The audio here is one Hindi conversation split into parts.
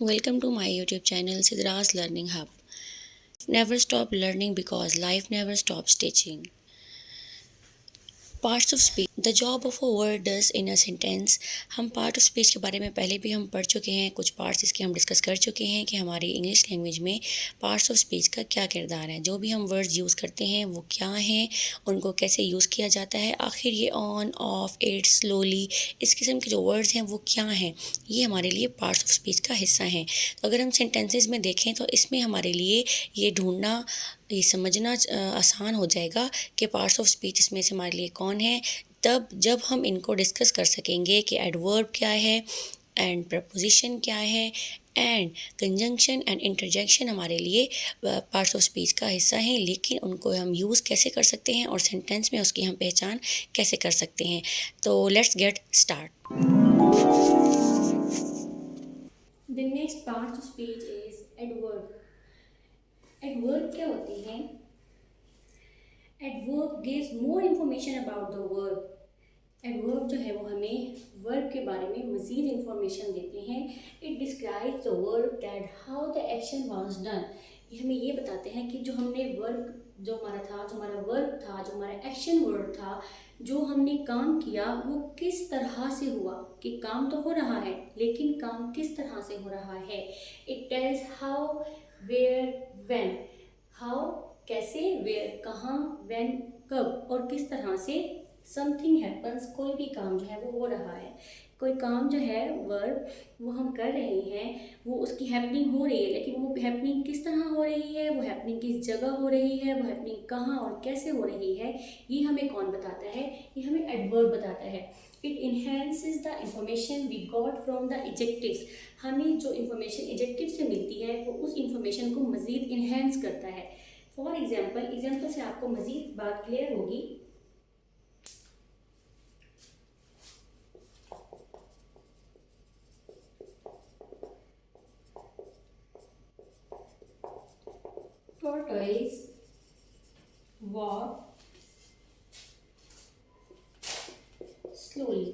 Welcome to my YouTube channel Sidra's Learning Hub. Never stop learning because life never stops teaching. Parts of speech the job of a word does in a sentence. हम पार्ट ऑफ स्पीच के बारे में पहले भी हम पढ़ चुके हैं, कुछ पार्ट्स इसके हम डिस्कस कर चुके हैं कि हमारी इंग्लिश लैंग्वेज में पार्ट्स ऑफ स्पीच का क्या किरदार है। जो भी हम वर्ड्स यूज़ करते हैं वो क्या हैं, उनको कैसे यूज़ किया जाता है, आखिर ये ऑन ऑफ इट स्लोली इस किस्म के जो वर्ड्स हैं वो क्या हैं, ये हमारे लिए पार्ट्स ऑफ स्पीच का हिस्सा हैं। तो अगर हम सेंटेंसेस में देखें तो इसमें हमारे लिए ये ढूंढना, ये समझना आसान हो जाएगा कि पार्ट्स ऑफ स्पीच इसमें से हमारे लिए कौन है, तब जब हम इनको डिस्कस कर सकेंगे कि एडवर्ब क्या है एंड प्रपोजिशन क्या है एंड कंजंक्शन एंड इंटरजेक्शन हमारे लिए पार्ट्स ऑफ स्पीच का हिस्सा हैं, लेकिन उनको हम यूज़ कैसे कर सकते हैं और सेंटेंस में उसकी हम पहचान कैसे कर सकते हैं। तो let's get start. The next part of speech is adverb. Adverb क्या होती है? Adverb gives more information about the verb. Adverb जो है वो हमें वर्ब के बारे में मज़ीद इंफॉर्मेशन देते हैं। It describes the verb that how the action was done. ये हमें ये बताते हैं कि जो हमने वर्ब जो हमारा था, जो हमारा वर्ब था, जो हमारा एक्शन वर्ड था, जो हमने काम किया वो किस तरह से हुआ। कि काम तो हो रहा है लेकिन काम किस तरह से हो रहा है। It tells how, where, when. How कैसे, वेयर कहाँ, व्हेन कब और किस तरह से समथिंग हैपन्स कोई भी काम जो है वो हो रहा है। कोई काम जो है वर्ब वो हम कर रहे हैं, वो उसकी हैपनिंग हो रही है, लेकिन वो हैपनिंग किस तरह हो रही है, वो हैपनिंग किस जगह हो रही है, वो हैपनिंग कहाँ और कैसे हो रही है, ये हमें कौन बताता है? ये हमें एडवर्ब बताता है। It enhances the information we got from the adjectives. हमें जो इंफॉर्मेशन एडजेक्टिव से मिलती है वो उस इंफॉर्मेशन को मज़ीद इन्हेंस करता है। फॉर एग्जाम्पल से आपको मज़ीद बात क्लियर होगी। Tortoise walk slowly।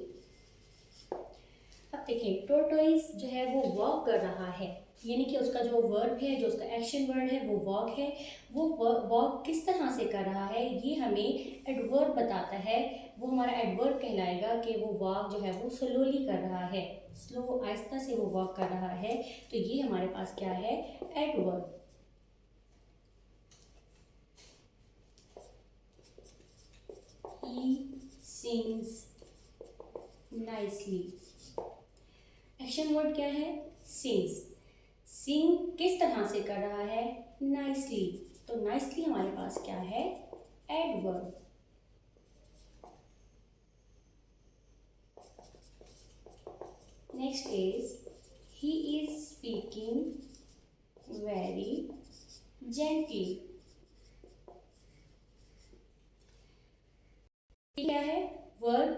अब देखें, टोर्टोइज जो है वो वॉक कर रहा है, यानी कि उसका जो वर्ब है, जो उसका एक्शन वर्ड है वो वॉक है। वो वॉक किस तरह से कर रहा है ये हमें एडवर्ब बताता है। वो हमारा एडवर्ब कहलाएगा कि वो वॉक जो है वो स्लोली कर रहा है, स्लो आहिस्ता से वो वॉक कर रहा है। तो ये हमारे पास क्या है? Adverb. He sings nicely। Action word क्या है? सिंग्स। सिंग किस तरह से कर रहा है? नाइसली। तो नाइसली हमारे पास क्या है? Adverb. Next is he is speaking very gently. क्या है? वर्ब।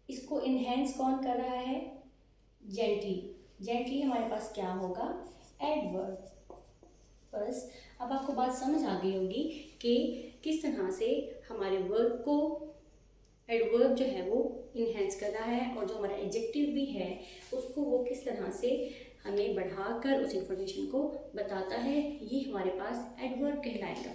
इसको इनहेंस कौन कर रहा है? जेंटली। जेंटली हमारे पास क्या होगा? एडवर्ब। बस अब आपको बात समझ आ गई होगी कि किस तरह से हमारे वर्ब को एडवर्ब जो है वो इनहेंस कर रहा है और जो हमारा एडजेक्टिव भी है उसको वो किस तरह से हमें बढ़ाकर उस इंफॉर्मेशन को बताता है। ये हमारे पास एडवर्ब कहलाएगा।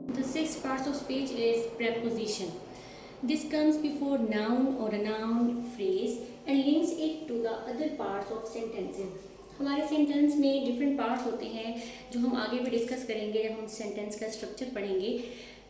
The sixth part of speech is preposition. This comes before noun or a noun phrase and links it to the other parts of sentences. हमारे सेंटेंस में डिफरेंट पार्ट्स होते हैं जो हम आगे भी डिस्कस करेंगे जब हम सेंटेंस का स्ट्रक्चर पढ़ेंगे।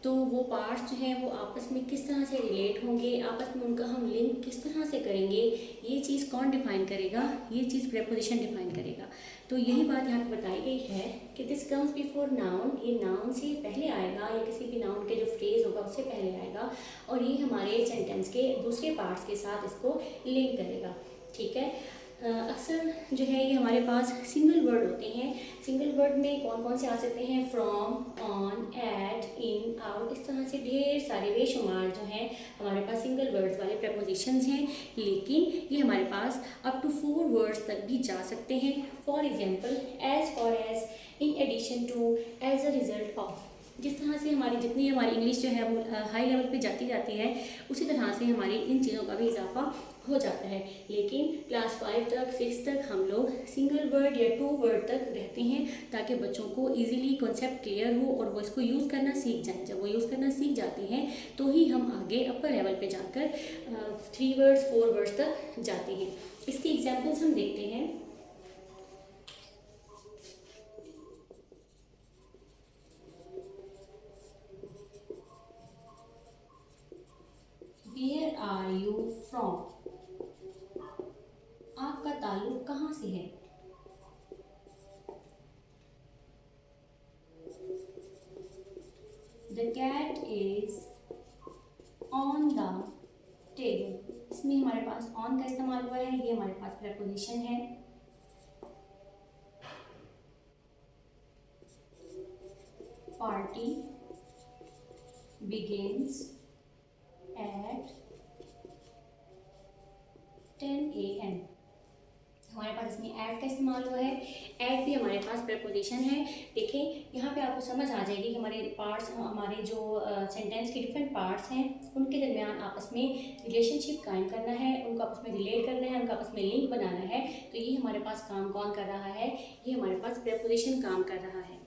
तो वो पार्ट्स जो हैं वो आपस में किस तरह से रिलेट होंगे, आपस में उनका हम लिंक किस तरह से करेंगे, ये चीज़ कौन डिफाइन करेगा? ये चीज़ प्रेपोजिशन डिफाइन करेगा। तो यही बात यहाँ पे बताई गई है कि दिस कम्स बिफोर नाउन। ये नाउन से पहले आएगा या किसी भी नाउन के जो फ्रेज होगा उससे पहले आएगा और ये हमारे सेंटेंस के दूसरे पार्ट्स के साथ इसको लिंक करेगा। ठीक है। अक्सर जो है ये हमारे पास सिंगल वर्ड होते हैं। सिंगल वर्ड में कौन कौन से आ सकते हैं? From, on, at, in, out, इस तरह से ढेर सारे बेशुमार जो हैं हमारे पास सिंगल वर्ड्स वाले प्रपोजिशंस हैं। लेकिन ये हमारे पास अप टू 4 वर्ड्स तक भी जा सकते हैं। For example, as far as, in addition to, as a result of. जिस तरह से हमारी जितनी हमारी इंग्लिश जो है वो हाई लेवल पे जाती जाती है, उसी तरह से हमारी इन चीज़ों का भी इजाफा हो जाता है। लेकिन क्लास 5 तक 6 तक हम लोग सिंगल वर्ड या 2 वर्ड तक रहते हैं, ताकि बच्चों को इजीली कॉन्सेप्ट क्लियर हो और वो इसको यूज़ करना सीख जाएं। जब वो यूज़ करना सीख जाते हैं तो ही हम आगे अपर लेवल पे जाकर 3 वर्ड्स 4 वर्ड्स तक जाते हैं। इसकी एग्जाम्पल्स हम देखते हैं। Where are you from? आपका ताल्लुक कहाँ से है? The cat is on the table. इसमें हमारे पास on का इस्तेमाल हुआ है, ये हमारे पास preposition है। Party begins at 10 AM। हमारे पास इसमें एट का इस्तेमाल हुआ है। एट भी हमारे पास प्रपोजिशन है। देखें यहाँ पे आपको समझ आ जाएगी कि हमारे पार्ट्स, हमारे जो सेंटेंस के डिफरेंट पार्ट्स हैं उनके दरमियान आपस में रिलेशनशिप कायम करना है, उनको आपस में रिलेट करना है, उनका आपस में लिंक बनाना है। तो ये हमारे पास काम कौन कर रहा है? ये हमारे पास प्रपोजिशन काम कर रहा है।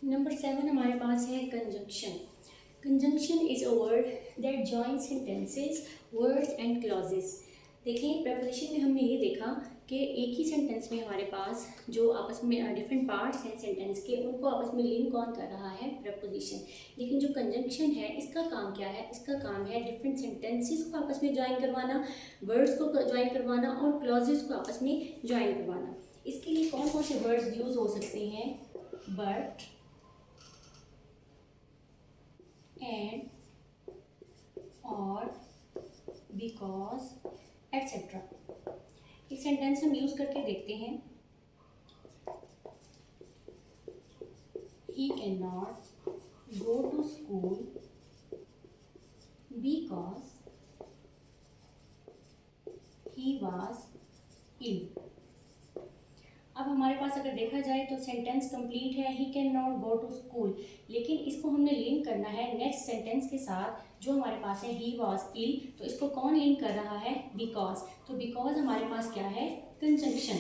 नंबर 7 हमारे पास है conjunction. Conjunction is a word that join sentences, words and clauses. देखिए प्रपोजिशन में हमने ये देखा कि एक ही सेंटेंस में हमारे पास जो आपस में डिफरेंट पार्ट्स हैं सेंटेंस के, उनको आपस में लिंक कौन कर रहा है? प्रपोजिशन। लेकिन जो कंजंक्शन है इसका काम क्या है? इसका काम है डिफरेंट सेंटेंसेस को आपस में ज्वाइन करवाना, वर्ड्स को ज्वाइन करवाना और क्लॉजेस को आपस में ज्वाइन करवाना। इसके लिए कौन कौन से वर्ड्स यूज हो सकते हैं? बट, and, और, because, etc. एक सेंटेंस हम यूज करके देखते हैं। He cannot go to school because he was ill। अब हमारे पास अगर देखा जाए तो सेंटेंस कंप्लीट है, he can not go to school, लेकिन इसको हमने लिंक करना है नेक्स्ट सेंटेंस के साथ जो हमारे पास है ही वॉज इल। तो इसको कौन लिंक कर रहा है? बिकॉज। तो बिकॉज हमारे पास क्या है? कंजंक्शन।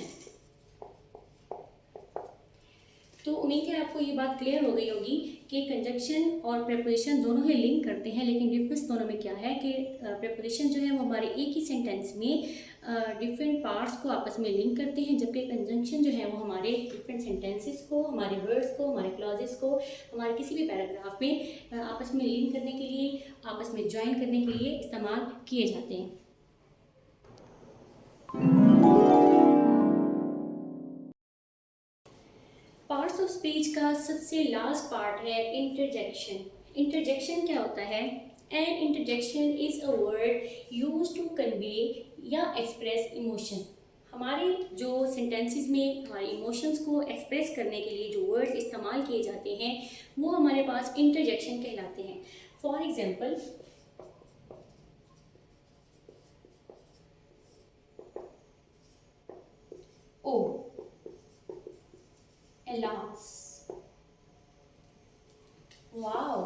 तो उम्मीद है आपको ये बात क्लियर हो गई होगी कि कंजंक्शन और प्रेपोजिशन दोनों ही लिंक करते हैं, लेकिन डिफरेंस दोनों में क्या है कि प्रेपोजिशन जो है वो हमारे एक ही सेंटेंस में डिफरेंट पार्ट्स को आपस में लिंक करते हैं, जबकि कंजंक्शन जो है वो हमारे डिफरेंट सेंटेंसेस को, हमारे वर्ड्स को, हमारे क्लॉजेस को, हमारे किसी भी पैराग्राफ में आपस में लिंक करने के लिए, आपस में ज्वाइन करने के लिए इस्तेमाल किए जाते हैं। पार्ट्स ऑफ स्पीच का सबसे लास्ट पार्ट है इंटरजेक्शन। इंटरजेक्शन क्या होता है? An interjection is a word use to convey या एक्सप्रेस इमोशन। हमारे जो सेंटेंसेस में हमारे इमोशंस को एक्सप्रेस करने के लिए जो वर्ड्स इस्तेमाल किए जाते हैं वो हमारे पास इंटरजेक्शन कहलाते हैं। For example, oh, alas, wow,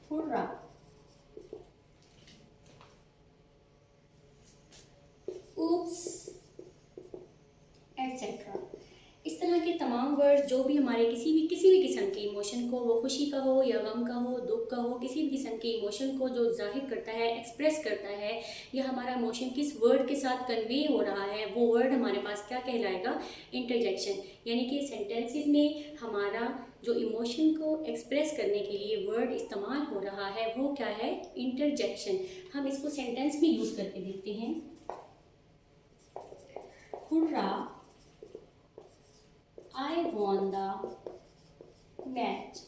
hurrah, oops, etc. इस तरह के तमाम वर्ड जो भी हमारे किसी भी किस्म के इमोशन को, वो खुशी का हो या गम का हो, दुख का हो, किसी भी किस्म के इमोशन को जो जाहिर करता है, एक्सप्रेस करता है, या हमारा इमोशन किस वर्ड के साथ कन्वे हो रहा है, वो वर्ड हमारे पास क्या कहलाएगा? इंटरजेक्शन। यानी कि सेंटेंसेस में हमारा जो इमोशन को एक्सप्रेस करने के लिए वर्ड इस्तेमाल हो रहा है वो क्या है? इंटरजेक्शन। हम इसको सेंटेंस में यूज करके देखते हैं। Hurrah, I won the match।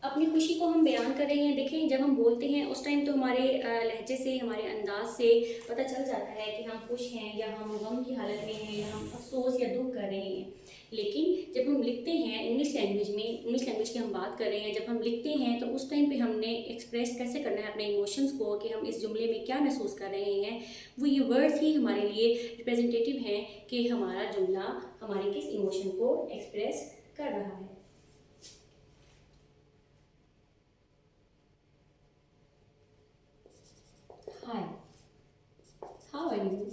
अपनी खुशी को हम बयान कर रहे हैं। देखें जब हम बोलते हैं उस टाइम तो हमारे लहजे से, हमारे अंदाज से पता चल जाता है कि हम खुश हैं या हम गम की हालत में हैं या हम अफसोस या दुख कर रहे हैं। लेकिन जब हम लिखते हैं इंग्लिश लैंग्वेज में, इंग्लिश लैंग्वेज की हम बात कर रहे हैं, जब हम लिखते हैं तो उस टाइम पे हमने एक्सप्रेस कैसे करना है अपने इमोशंस को कि हम इस जुमले में क्या महसूस कर रहे हैं। वो ये वर्ड्स ही हमारे लिए रिप्रेजेंटेटिव हैं कि हमारा जुमला हमारे किस इमोशन को एक्सप्रेस कर रहा है। Hi, how are you?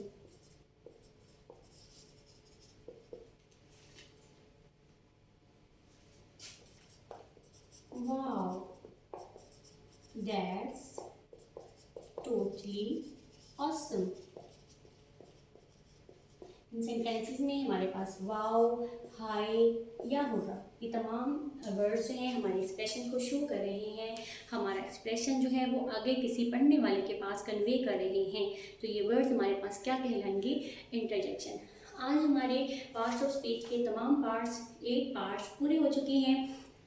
Wow, that's totally awesome. इन सेंटेंसेस में हमारे पास वाओ, हाय या होगा, ये तमाम वर्ड्स जो हैं हमारे एक्सप्रेशन को शो कर रहे हैं। हमारा एक्सप्रेशन जो है वो आगे किसी पढ़ने वाले के पास कन्वे कर रहे हैं। तो ये वर्ड्स हमारे पास क्या कहलाएंगे? इंटरजेक्शन। आज हमारे पार्ट्स ऑफ स्पीच के तमाम पार्ट्स 8 पार्ट्स पूरे हो चुके हैं।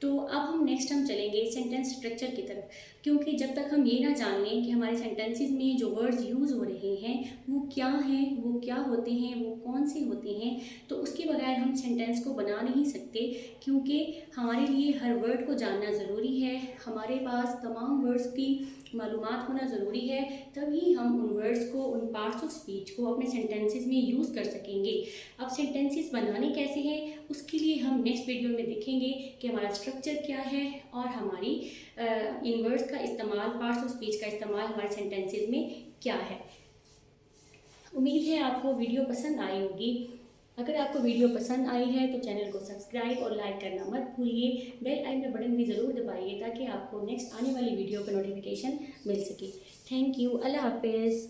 तो अब हम चलेंगे सेंटेंस स्ट्रक्चर की तरफ, क्योंकि जब तक हम ये ना जान लें कि हमारे सेंटेंसेस में जो वर्ड्स यूज़ हो रहे हैं वो क्या हैं, वो क्या होते हैं, वो कौन से होते हैं, तो उसके बगैर हम सेंटेंस को बना नहीं सकते। क्योंकि हमारे लिए हर वर्ड को जानना ज़रूरी है, हमारे पास तमाम वर्ड्स की मालूमात होना ज़रूरी है, तभी हम उन वर्ड्स को, उन पार्ट्स ऑफ स्पीच को अपने सेंटेंसेस में यूज़ कर सकेंगे। अब सेंटेंसेस बनाने कैसे हैं उसके लिए हम नेक्स्ट वीडियो में देखेंगे कि हमारा स्ट्रक्चर क्या है और हमारी इन वर्ड्स का इस्तेमाल, पार्ट्स ऑफ स्पीच का इस्तेमाल हमारे सेंटेंसेस में क्या है। उम्मीद है आपको वीडियो पसंद आई होगी। अगर आपको वीडियो पसंद आई है तो चैनल को सब्सक्राइब और लाइक करना मत भूलिए। बेल आइकन का बटन भी ज़रूर दबाइए ताकि आपको नेक्स्ट आने वाली वीडियो का नोटिफिकेशन मिल सके। Thank you. अल्लाह हाफिज़।